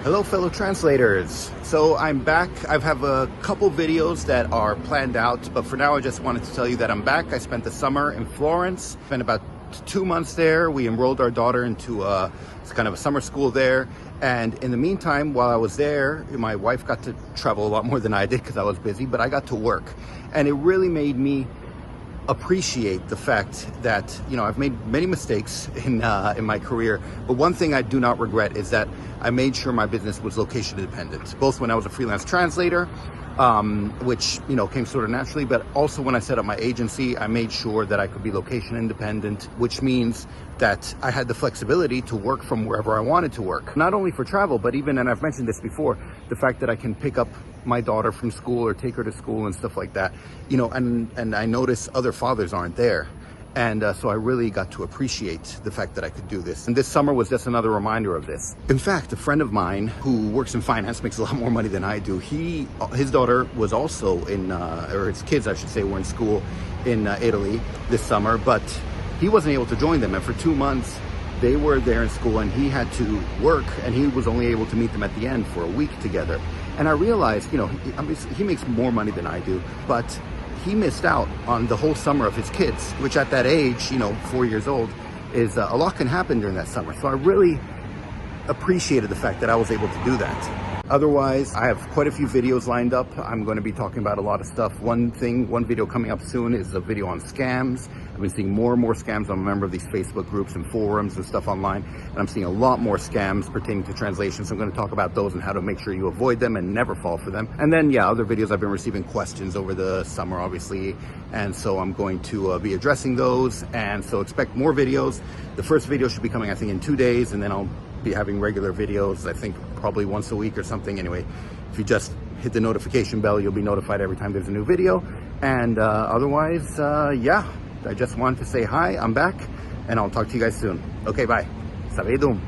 Hello fellow translators. So I'm back. I have a couple videos that are planned out, but for now I just wanted to tell you that I'm back. I spent the summer in Florence, spent about 2 months there. We enrolled our daughter into it's kind of a summer school there. And in the meantime, while I was there, my wife got to travel a lot more than I did because I was busy, but I got to work. And it really made me appreciate the fact that, you know, I've made many mistakes in my career, but one thing I do not regret is that I made sure my business was location independent, both when I was a freelance translator, which, you know, came sort of naturally, but also when I set up my agency, I made sure that I could be location independent, which means that I had the flexibility to work from wherever I wanted to work. Not only for travel, but even, and I've mentioned this before, the fact that I can pick up my daughter from school or take her to school and stuff like that, you know, and I notice other fathers aren't there. And so I really got to appreciate the fact that I could do this. And this summer was just another reminder of this. In fact, a friend of mine who works in finance, makes a lot more money than I do, his daughter was also in, or his kids, I should say, were in school in Italy this summer, but he wasn't able to join them. And for 2 months, they were there in school and he had to work, and he was only able to meet them at the end for a week together. And I realized, you know, he makes more money than I do, but he missed out on the whole summer of his kids, which at that age, you know, 4 years old, is a lot can happen during that summer. So I really appreciated the fact that I was able to do that. Otherwise, I have quite a few videos lined up. I'm going to be talking about a lot of stuff. One video coming up soon is a video on scams. I've been seeing more and more scams. I'm a member of these Facebook groups and forums and stuff online, and I'm seeing a lot more scams pertaining to translation. So I'm going to talk about those and how to make sure you avoid them and never fall for them. And then, yeah, other videos, I've been receiving questions over the summer, obviously, and so I'm going to be addressing those. And so expect more videos. The first video should be coming, I think, in 2 days, and then I'll be having regular videos, I think probably once a week or something. Anyway, if you just hit the notification bell, you'll be notified every time there's a new video. And otherwise, yeah, I just wanted to say hi, I'm back, and I'll talk to you guys soon. Okay, bye. Savedum.